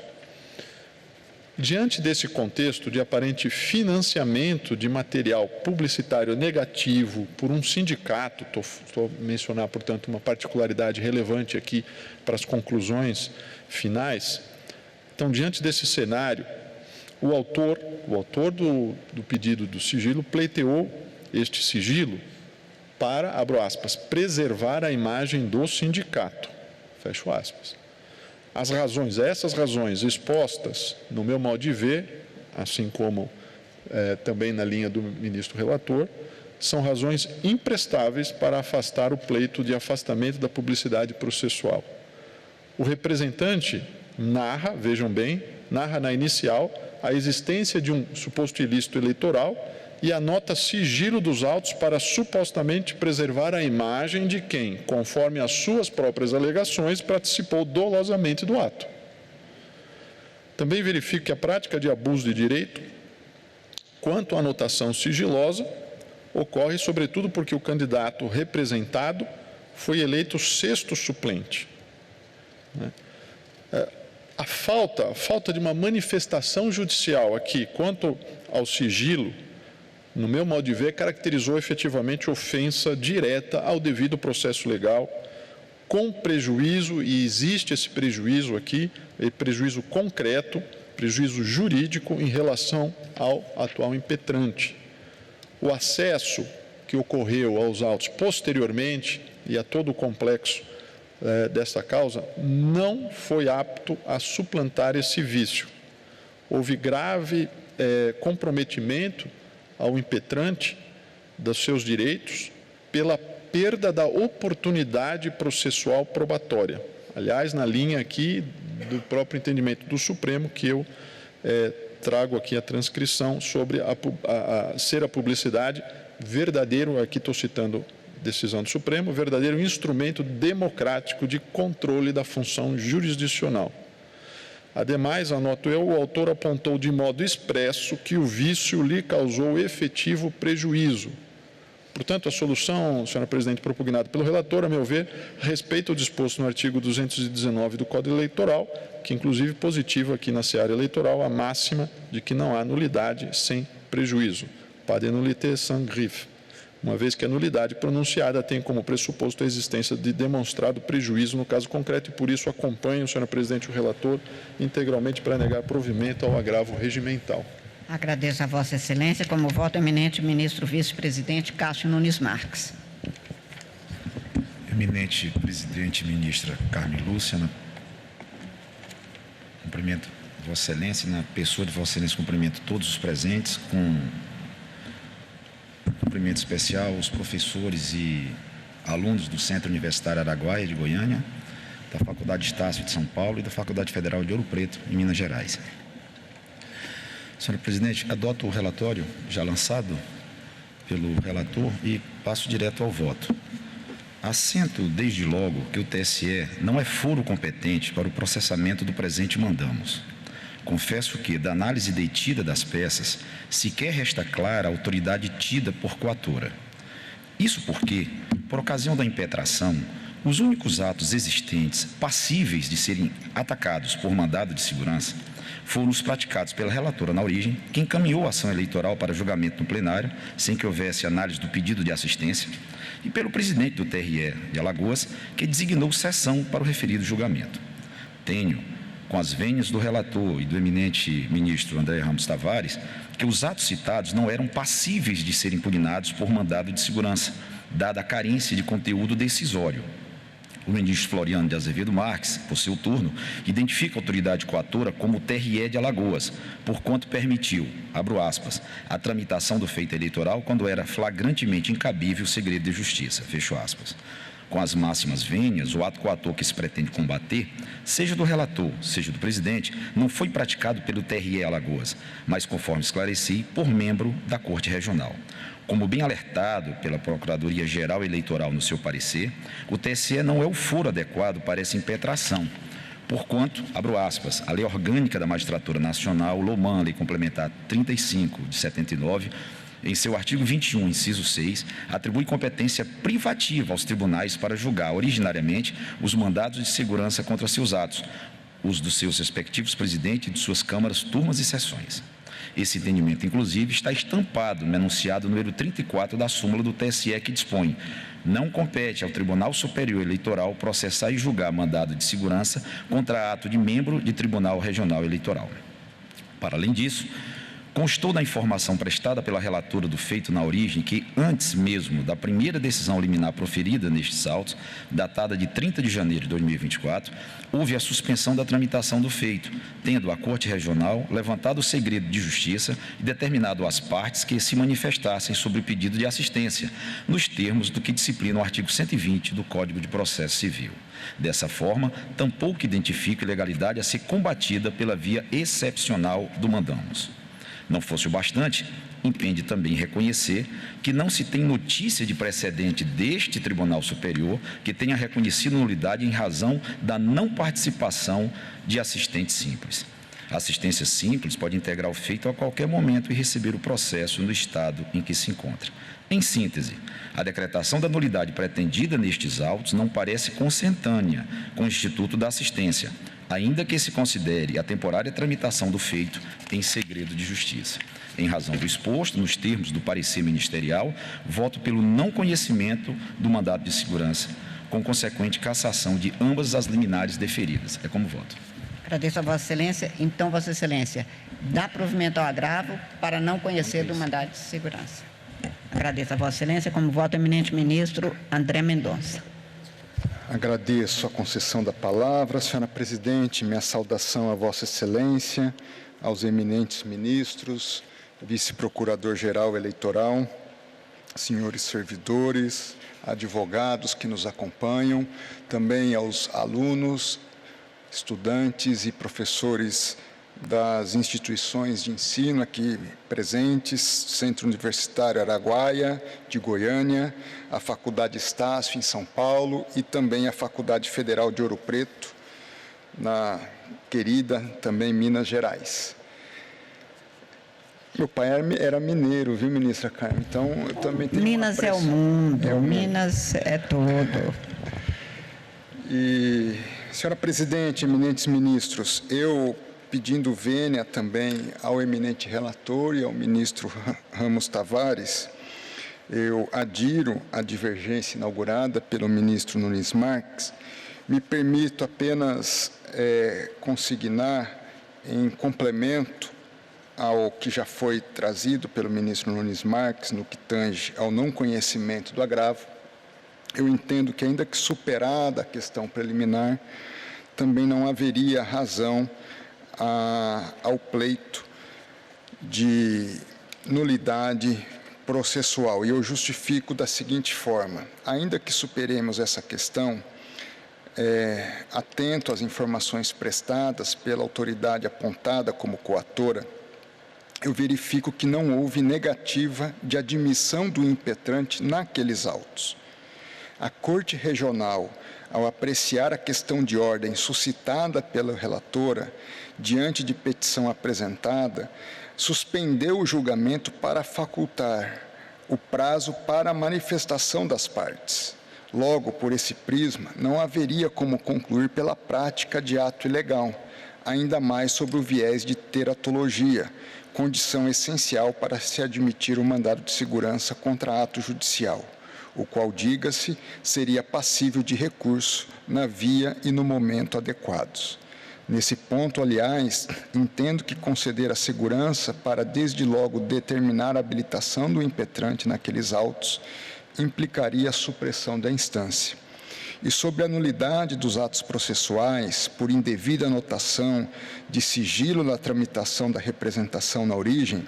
F: Diante desse contexto de aparente financiamento de material publicitário negativo por um sindicato, estou a mencionar, portanto, uma particularidade relevante aqui para as conclusões finais. Então, diante desse cenário, o autor do pedido do sigilo pleiteou este sigilo para, abro aspas, preservar a imagem do sindicato, fecho aspas. Essas razões expostas, no meu modo de ver, assim como também na linha do ministro relator, são razões imprestáveis para afastar o pleito de afastamento da publicidade processual. O representante narra, vejam bem, narra na inicial a existência de um suposto ilícito eleitoral e anota sigilo dos autos para supostamente preservar a imagem de quem, conforme as suas próprias alegações, participou dolosamente do ato. Também verifico que a prática de abuso de direito, quanto à anotação sigilosa, ocorre sobretudo porque o candidato representado foi eleito sexto suplente. A falta de uma manifestação judicial aqui quanto ao sigilo, no meu modo de ver, caracterizou efetivamente ofensa direta ao devido processo legal, com prejuízo, e existe esse prejuízo aqui, prejuízo concreto, prejuízo jurídico em relação ao atual impetrante. O acesso que ocorreu aos autos posteriormente e a todo o complexo desta causa não foi apto a suplantar esse vício. Houve grave comprometimento ao impetrante dos seus direitos pela perda da oportunidade processual probatória. Aliás, na linha aqui do próprio entendimento do Supremo, que eu trago aqui a transcrição sobre ser a publicidade verdadeiro, aqui estou citando decisão do Supremo, verdadeiro instrumento democrático de controle da função jurisdicional. Ademais, anoto eu, o autor apontou de modo expresso que o vício lhe causou efetivo prejuízo. Portanto, a solução, senhora presidente, propugnada pelo relator, a meu ver, respeita o disposto no artigo 219 do Código Eleitoral, que inclusive positiva aqui na seara eleitoral a máxima de que não há nulidade sem prejuízo. Pas de nullité sans griffe. Uma vez que a nulidade pronunciada tem como pressuposto a existência de demonstrado prejuízo no caso concreto e, por isso, acompanho, senhora presidente, o relator integralmente para negar provimento ao agravo regimental.
D: Agradeço a Vossa Excelência. Como voto eminente, o ministro vice-presidente Cássio Nunes Marques.
J: Eminente presidente, ministra Carmen Lúcia, cumprimento Vossa Excelência, na pessoa de Vossa Excelência, cumprimento todos os presentes, cumprimento cumprimento especial aos professores e alunos do Centro Universitário Araguaia de Goiânia, da Faculdade Estácio de São Paulo e da Faculdade Federal de Ouro Preto, em Minas Gerais. Senhora Presidente, adoto o relatório já lançado pelo relator e passo direto ao voto. Assento desde logo que o TSE não é foro competente para o processamento do presente mandamos. Confesso que, da análise detida das peças, sequer resta clara a autoridade tida por coatora. Isso porque, por ocasião da impetração, os únicos atos existentes passíveis de serem atacados por mandado de segurança foram os praticados pela relatora na origem, que encaminhou a ação eleitoral para julgamento no plenário, sem que houvesse análise do pedido de assistência, e pelo presidente do TRE de Alagoas, que designou sessão para o referido julgamento. Tenho, com as vênias do relator e do eminente ministro André Ramos Tavares, que os atos citados não eram passíveis de serem impugnados por mandado de segurança, dada a carência de conteúdo decisório. O ministro Floriano de Azevedo Marques, por seu turno, identifica a autoridade coatora como o TRE de Alagoas, porquanto permitiu, abro aspas, a tramitação do feito eleitoral quando era flagrantemente incabível o segredo de justiça, fecho aspas. Com as máximas vênias, o ato coator que se pretende combater, seja do relator, seja do presidente, não foi praticado pelo TRE Alagoas, mas, conforme esclareci, por membro da Corte Regional. Como bem alertado pela Procuradoria-Geral Eleitoral no seu parecer, o TSE não é o foro adequado para essa impetração, porquanto, abro aspas, a Lei Orgânica da Magistratura Nacional, LOMAN, Lei Complementar 35 de 79, em seu artigo 21, inciso 6, atribui competência privativa aos tribunais para julgar, originariamente, os mandados de segurança contra seus atos, os dos seus respectivos presidentes e de suas câmaras, turmas e sessões. Esse entendimento, inclusive, está estampado no enunciado número 34 da súmula do TSE, que dispõe: não compete ao Tribunal Superior Eleitoral processar e julgar mandado de segurança contra ato de membro de Tribunal Regional Eleitoral. Para além disso, constou da informação prestada pela relatora do feito na origem que, antes mesmo da primeira decisão liminar proferida nestes autos, datada de 30 de janeiro de 2024, houve a suspensão da tramitação do feito, tendo a Corte Regional levantado o segredo de justiça e determinado às partes que se manifestassem sobre o pedido de assistência, nos termos do que disciplina o artigo 120 do Código de Processo Civil. Dessa forma, tampouco identifica ilegalidade a ser combatida pela via excepcional do mandamos. Não fosse o bastante, impende também reconhecer que não se tem notícia de precedente deste Tribunal Superior que tenha reconhecido nulidade em razão da não participação de assistente simples. A assistência simples pode integrar o feito a qualquer momento e receber o processo no estado em que se encontra. Em síntese, a decretação da nulidade pretendida nestes autos não parece consentânea com o Instituto da Assistência, ainda que se considere a temporária tramitação do feito em segredo de justiça. Em razão do exposto, nos termos do parecer ministerial, voto pelo não conhecimento do mandado de segurança, com consequente cassação de ambas as liminares deferidas. É como voto.
D: Agradeço a Vossa Excelência. Então, Vossa Excelência, dá provimento ao agravo para não conhecer do mandado de segurança. Agradeço a Vossa Excelência. Como voto, eminente ministro André Mendonça.
K: Agradeço a concessão da palavra, senhora presidente, minha saudação a Vossa Excelência, aos eminentes ministros, vice-procurador-geral eleitoral, senhores servidores, advogados que nos acompanham, também aos alunos, estudantes e professores das instituições de ensino aqui presentes, Centro Universitário Araguaia, de Goiânia, a Faculdade Estácio, em São Paulo, e também a Faculdade Federal de Ouro Preto, na querida também Minas Gerais. Meu pai era mineiro, viu, ministra Carmen? Então, eu também tenho
D: Minas é o mundo, Minas é tudo.
K: E, senhora presidente, eminentes ministros, eu, pedindo vênia também ao eminente relator e ao ministro Ramos Tavares, eu adiro à divergência inaugurada pelo ministro Nunes Marques, me permito apenas consignar em complemento ao que já foi trazido pelo ministro Nunes Marques, no que tange ao não conhecimento do agravo. Eu entendo que, ainda que superada a questão preliminar, também não haveria razão ao pleito de nulidade processual. E eu justifico da seguinte forma: ainda que superemos essa questão, atento às informações prestadas pela autoridade apontada como coatora, eu verifico que não houve negativa de admissão do impetrante naqueles autos. A Corte Regional, ao apreciar a questão de ordem suscitada pela relatora, diante de petição apresentada, suspendeu o julgamento para facultar o prazo para a manifestação das partes. Logo, por esse prisma, não haveria como concluir pela prática de ato ilegal, ainda mais sob o viés de teratologia, condição essencial para se admitir o mandado de segurança contra ato judicial, o qual, diga-se, seria passível de recurso na via e no momento adequados. Nesse ponto, aliás, entendo que conceder a segurança para, desde logo, determinar a habilitação do impetrante naqueles autos implicaria a supressão da instância. E sobre a nulidade dos atos processuais, por indevida anotação de sigilo na tramitação da representação na origem,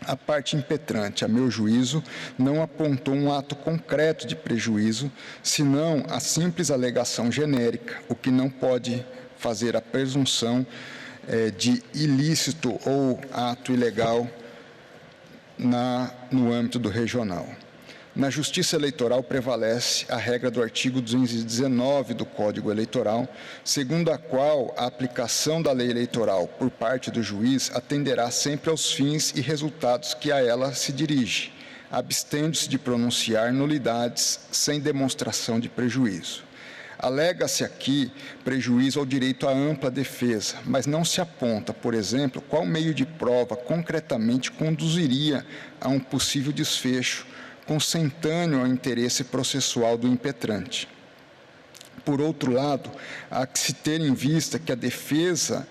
K: a parte impetrante, a meu juízo, não apontou um ato concreto de prejuízo, senão a simples alegação genérica, o que não pode fazer a presunção de ilícito ou ato ilegal no âmbito do regional. Na Justiça Eleitoral prevalece a regra do artigo 219 do Código Eleitoral, segundo a qual a aplicação da lei eleitoral por parte do juiz atenderá sempre aos fins e resultados que a ela se dirige, abstendo-se de pronunciar nulidades sem demonstração de prejuízo. Alega-se aqui prejuízo ao direito à ampla defesa, mas não se aponta, por exemplo, qual meio de prova concretamente conduziria a um possível desfecho consentâneo ao interesse processual do impetrante. Por outro lado, há que se ter em vista que a defesa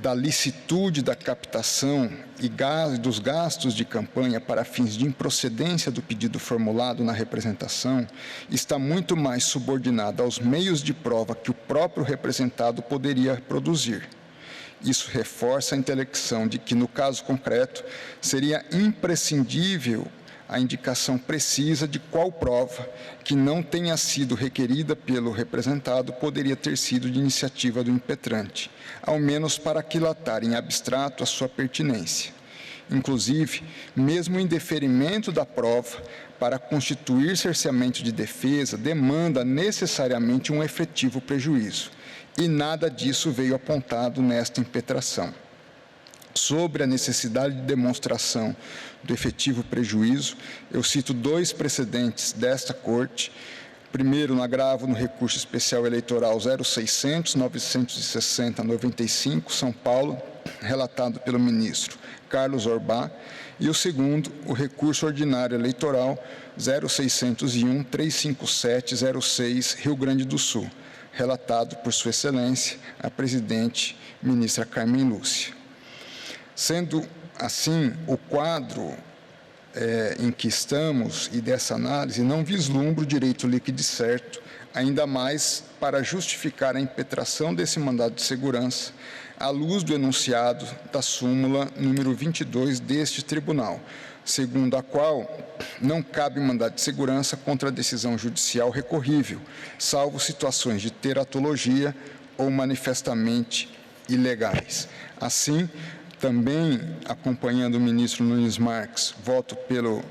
K: da licitude da captação e dos gastos de campanha para fins de improcedência do pedido formulado na representação está muito mais subordinada aos meios de prova que o próprio representado poderia produzir. Isso reforça a intelecção de que, no caso concreto, seria imprescindível a indicação precisa de qual prova que não tenha sido requerida pelo representado poderia ter sido de iniciativa do impetrante, ao menos para aquilatar em abstrato a sua pertinência. Inclusive, mesmo em deferimento da prova, para constituir cerceamento de defesa, demanda necessariamente um efetivo prejuízo, e nada disso veio apontado nesta impetração. Sobre a necessidade de demonstração do efetivo prejuízo, eu cito 2 precedentes desta Corte. Primeiro, no agravo no recurso especial eleitoral 0600-960-95, São Paulo, relatado pelo ministro Carlos Orbá, e o segundo, o recurso ordinário eleitoral 0601-357-06, Rio Grande do Sul, relatado por Sua Excelência, a presidente ministra Carmen Lúcia. Sendo assim, o quadro em que estamos e dessa análise não vislumbra o direito líquido e certo, ainda mais para justificar a impetração desse mandado de segurança, à luz do enunciado da súmula número 22 deste tribunal, segundo a qual não cabe mandado de segurança contra a decisão judicial recorrível, salvo situações de teratologia ou manifestamente ilegais. Assim, também, acompanhando o ministro Nunes Marques, voto pelo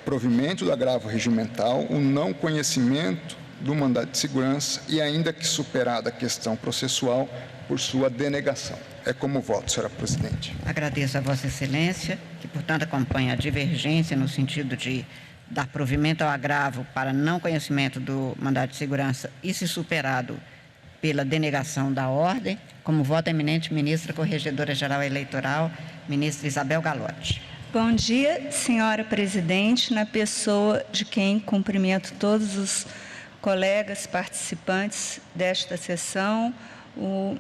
K: provimento do agravo regimental, o não conhecimento do mandado de segurança e, ainda que superada a questão processual, por sua denegação. É como voto, senhora presidente.
D: Agradeço a Vossa Excelência, que, portanto, acompanha a divergência no sentido de dar provimento ao agravo para não conhecimento do mandado de segurança e, se superado, pela denegação da ordem. Como voto eminente, ministra Corregedora-Geral Eleitoral, ministra Isabel Galotti.
L: Bom dia, senhora presidente, na pessoa de quem cumprimento todos os colegas participantes desta sessão, o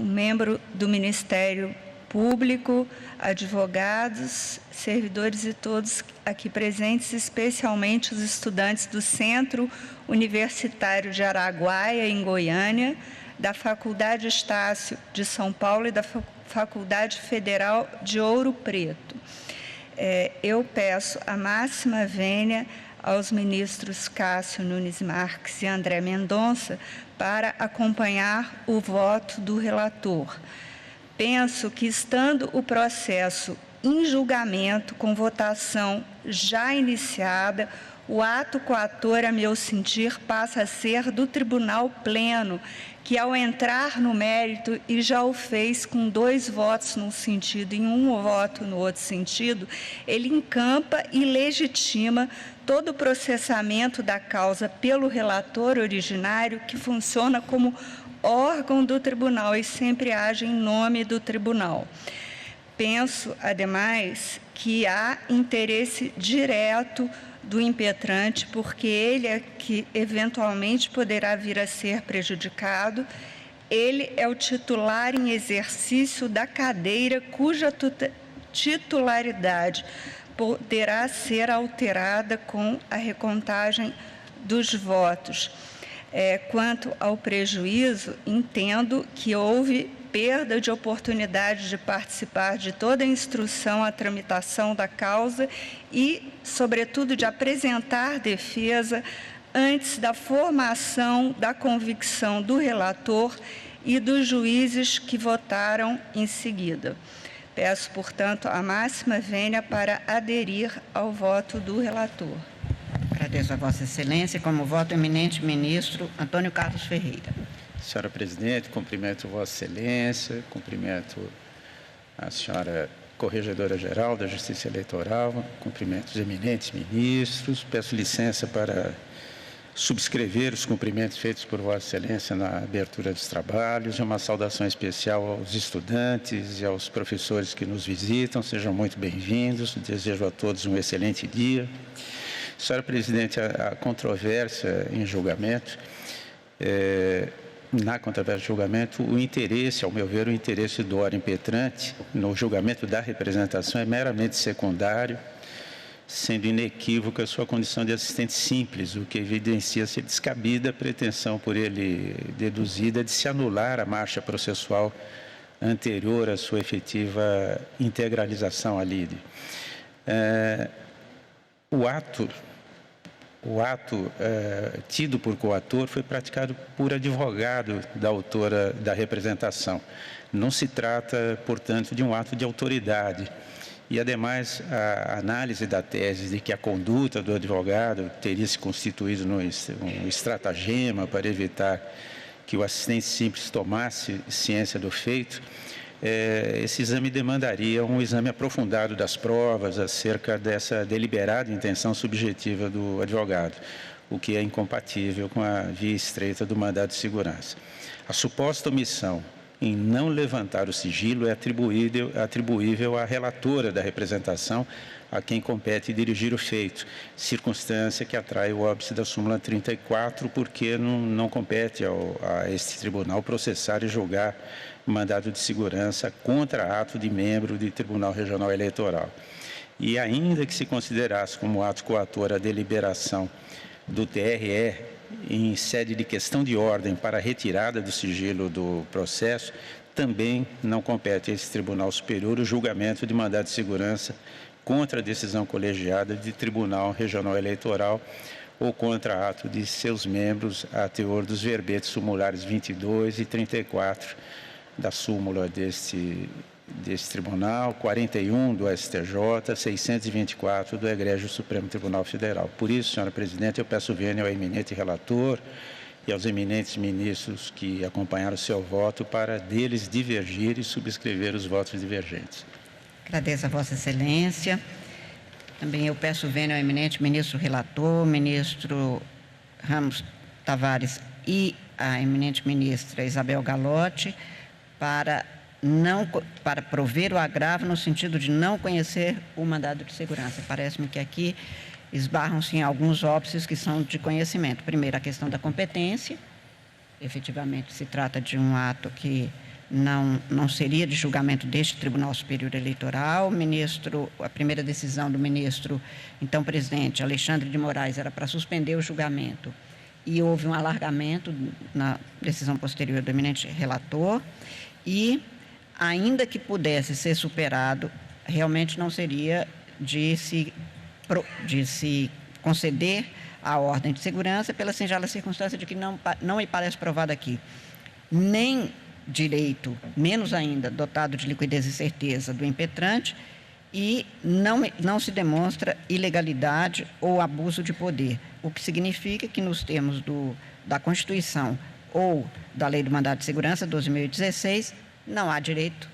L: membro do Ministério Público, advogados, servidores e todos aqui presentes, especialmente os estudantes do Centro Universitário de Araguaia, em Goiânia, da Faculdade Estácio de São Paulo e da Faculdade Federal de Ouro Preto. eu peço a máxima vênia aos ministros Cássio Nunes Marques e André Mendonça para acompanhar o voto do relator. Penso que, estando o processo em julgamento com votação já iniciada, o ato coator, a meu sentir, passa a ser do Tribunal Pleno, que, ao entrar no mérito, e já o fez com 2 votos num sentido e 1 voto no outro sentido, ele encampa e legitima todo o processamento da causa pelo relator originário, que funciona como órgão do tribunal e sempre age em nome do tribunal. Penso, ademais, que há interesse direto do impetrante, porque ele é que eventualmente poderá vir a ser prejudicado. Ele é o titular em exercício da cadeira cuja titularidade poderá ser alterada com a recontagem dos votos. Quanto ao prejuízo, entendo que houve perda de oportunidade de participar de toda a instrução, a tramitação da causa e, sobretudo, de apresentar defesa antes da formação da convicção do relator e dos juízes que votaram em seguida. Peço, portanto, a máxima vênia para aderir ao voto do relator.
D: Agradeço a Vossa Excelência. Como voto, o eminente ministro Antônio Carlos Ferreira.
M: Senhora Presidente, cumprimento Vossa Excelência, cumprimento a senhora Corregedora-Geral da Justiça Eleitoral, cumprimento os eminentes ministros, peço licença para subscrever os cumprimentos feitos por Vossa Excelência na abertura dos trabalhos e uma saudação especial aos estudantes e aos professores que nos visitam. Sejam muito bem-vindos, desejo a todos um excelente dia. Senhora Presidente, a controvérsia em julgamento, na controvérsia de julgamento, o interesse, ao meu ver, o interesse do órgão impetrante no julgamento da representação é meramente secundário, sendo inequívoca a sua condição de assistente simples, o que evidencia ser descabida a pretensão por ele deduzida de se anular a marcha processual anterior à sua efetiva integralização à lide. O ato tido por coator foi praticado por advogado da autora da representação. Não se trata, portanto, de um ato de autoridade. E, ademais, a análise da tese de que a conduta do advogado teria se constituído num estratagema para evitar que o assistente simples tomasse ciência do feito, esse exame demandaria um exame aprofundado das provas acerca dessa deliberada intenção subjetiva do advogado, o que é incompatível com a via estreita do mandado de segurança. A suposta omissão em não levantar o sigilo é atribuível à relatora da representação, a quem compete dirigir o feito, circunstância que atrai o óbice da súmula 34, porque não compete a este tribunal processar e julgar mandado de segurança contra ato de membro do Tribunal Regional Eleitoral. E ainda que se considerasse como ato coator a deliberação do TRE em sede de questão de ordem para a retirada do sigilo do processo, também não compete a esse Tribunal Superior o julgamento de mandado de segurança contra a decisão colegiada de Tribunal Regional Eleitoral ou contra ato de seus membros a teor dos verbetes sumulares 22 e 34 da súmula desse tribunal, 41 do STJ, 624 do Egrégio Supremo Tribunal Federal. Por isso, senhora Presidente, eu peço vênia ao eminente relator e aos eminentes ministros que acompanharam o seu voto para deles divergir e subscrever os votos divergentes.
D: Agradeço a Vossa Excelência. Também eu peço vênia ao eminente ministro relator, ministro Ramos Tavares e a eminente ministra Isabel Galotti, para prover o agravo no sentido de não conhecer o mandado de segurança. Parece-me que aqui esbarram-se em alguns óbices que são de conhecimento. Primeiro, a questão da competência. Efetivamente, se trata de um ato que não seria de julgamento deste Tribunal Superior Eleitoral. A primeira decisão do ministro, então presidente, Alexandre de Moraes, era para suspender o julgamento. E houve um alargamento na decisão posterior do eminente relator. E, ainda que pudesse ser superado, realmente não seria de se conceder a ordem de segurança pela singela circunstância de que não me parece provado aqui nem direito, menos ainda dotado de liquidez e certeza do impetrante, e não se demonstra ilegalidade ou abuso de poder, o que significa que nos termos da Constituição ou da Lei do Mandado de Segurança 12.016, não há direito,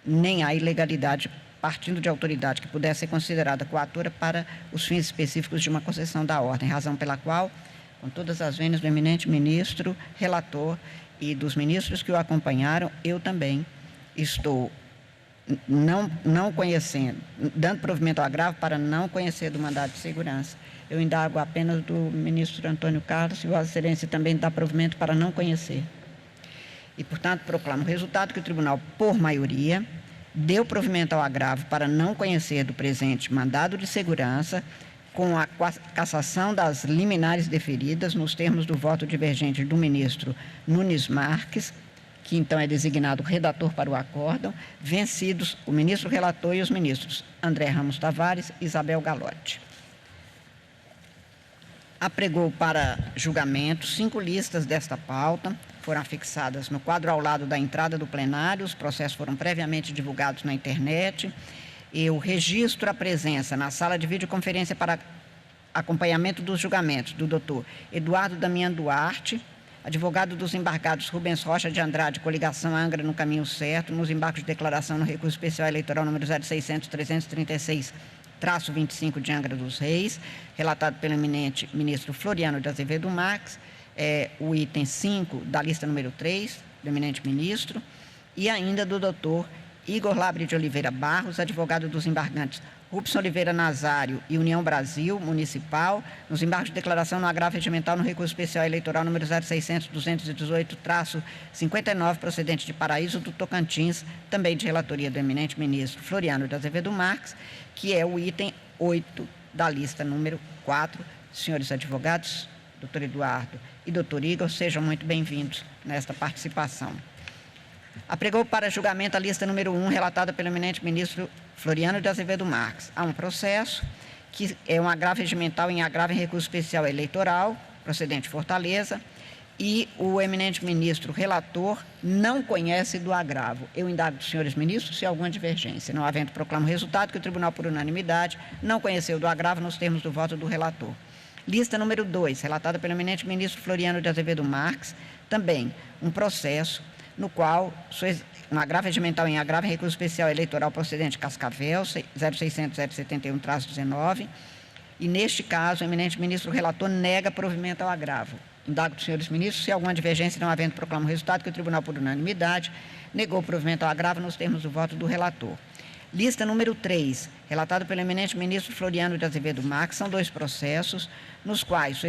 D: nem há ilegalidade partindo de autoridade que pudesse ser considerada coatora para os fins específicos de uma concessão da ordem, razão pela qual, com todas as vênias do eminente ministro, relator e dos ministros que o acompanharam, eu também estou não conhecendo, dando provimento ao agravo para não conhecer do mandado de segurança. Eu indago apenas do ministro Antônio Carlos, e Vossa Excelência também dá provimento para não conhecer. E, portanto, proclamo o resultado que o tribunal, por maioria, deu provimento ao agravo para não conhecer do presente mandado de segurança, com a cassação das liminares deferidas nos termos do voto divergente do ministro Nunes Marques, que então é designado redator para o acórdão, vencidos o ministro relator e os ministros André Ramos Tavares e Isabel Galotti. Apregou para julgamento 5 listas desta pauta, foram afixadas no quadro ao lado da entrada do plenário, os processos foram previamente divulgados na internet, e o registro a presença na sala de videoconferência para acompanhamento dos julgamentos do doutor Eduardo Damião Duarte, advogado dos embargados Rubens Rocha de Andrade, coligação Angra no caminho certo, nos embargos de declaração no recurso especial eleitoral número 0600-336-25 de Angra dos Reis, relatado pelo eminente ministro Floriano de Azevedo Marques, o item 5 da lista número 3, do eminente ministro, e ainda do doutor Igor Labre de Oliveira Barros, advogado dos embargantes Rubson Oliveira Nazário e União Brasil Municipal, nos embargos de declaração no agravo regimental no recurso especial eleitoral número 0600-218-59, procedente de Paraíso do Tocantins, também de relatoria do eminente ministro Floriano de Azevedo Marques, que é o item 8 da lista número 4. Senhores advogados, doutor Eduardo e doutor Igor, sejam muito bem-vindos nesta participação. Apregou para julgamento a lista número 1, relatada pelo eminente ministro Floriano de Azevedo Marques. Há um processo que é um agravo regimental em agravo em recurso especial eleitoral, procedente de Fortaleza, e o eminente ministro relator não conhece do agravo. Eu indago dos senhores ministros se há alguma divergência. Não havendo, proclamo o resultado que o tribunal, por unanimidade, não conheceu do agravo nos termos do voto do relator. Lista número 2, relatada pelo eminente ministro Floriano de Azevedo Marques, também um processo no qual um agravo regimental em agravo em recurso especial eleitoral procedente de Cascavel, 0600-071-19, e neste caso o eminente ministro relator nega provimento ao agravo. Indago dos senhores ministros se há alguma divergência, não havendo, proclamo o resultado que o tribunal, por unanimidade, negou provimento ao agravo nos termos do voto do relator. Lista número 3, relatada pelo eminente ministro Floriano de Azevedo Marques, são 2 processos, nos quais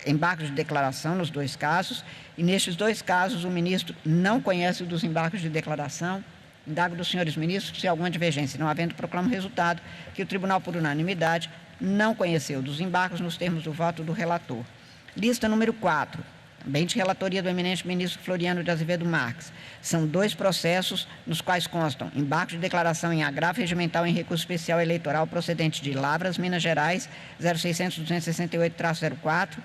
D: embargos de declaração nos 2 casos, e nestes 2 casos o ministro não conhece dos embargos de declaração. Indago dos senhores ministros se há alguma divergência, não havendo, proclamo o resultado que o tribunal, por unanimidade, não conheceu dos embargos nos termos do voto do relator. Lista número 4, também de relatoria do eminente ministro Floriano de Azevedo Marques. São 2 processos nos quais constam embargos de declaração em agravo regimental em recurso especial eleitoral procedente de Lavras, Minas Gerais, 0600-268-04,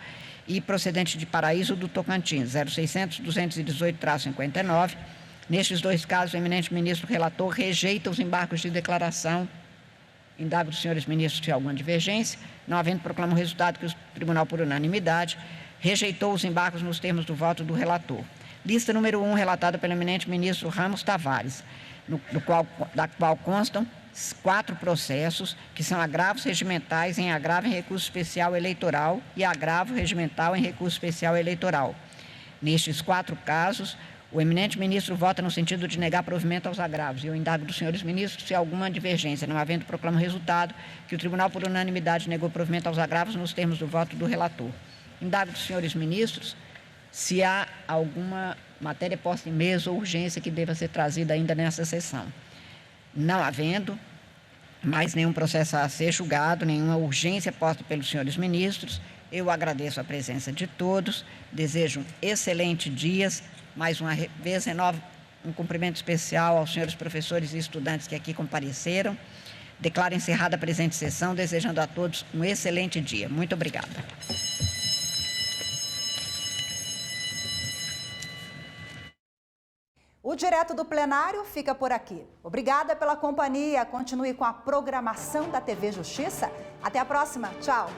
D: e procedente de Paraíso do Tocantins, 0600-218-59. Nestes 2 casos, o eminente ministro relator rejeita os embargos de declaração. Indago dos senhores ministros se há alguma divergência, não havendo, proclamo o resultado que o tribunal, por unanimidade, rejeitou os embargos nos termos do voto do relator. Lista número 1, relatada pelo eminente ministro Ramos Tavares, da qual constam 4 processos, que são agravos regimentais em agravo em recurso especial eleitoral e agravo regimental em recurso especial eleitoral. Nestes 4 casos, o eminente ministro vota no sentido de negar provimento aos agravos. E eu indago dos senhores ministros se há alguma divergência, não havendo, proclamo o resultado que o tribunal, por unanimidade, negou provimento aos agravos nos termos do voto do relator. Indago dos senhores ministros se há alguma matéria posta em mesa ou urgência que deva ser trazida ainda nessa sessão. Não havendo mais nenhum processo a ser julgado, nenhuma urgência posta pelos senhores ministros, eu agradeço a presença de todos, desejo um excelente dia, mais uma vez renovo um cumprimento especial aos senhores professores e estudantes que aqui compareceram, Declaro encerrada a presente sessão, desejando a todos um excelente dia. Muito obrigada.
A: O Direto do Plenário fica por aqui. Obrigada pela companhia. Continue com a programação da TV Justiça. Até a próxima. Tchau.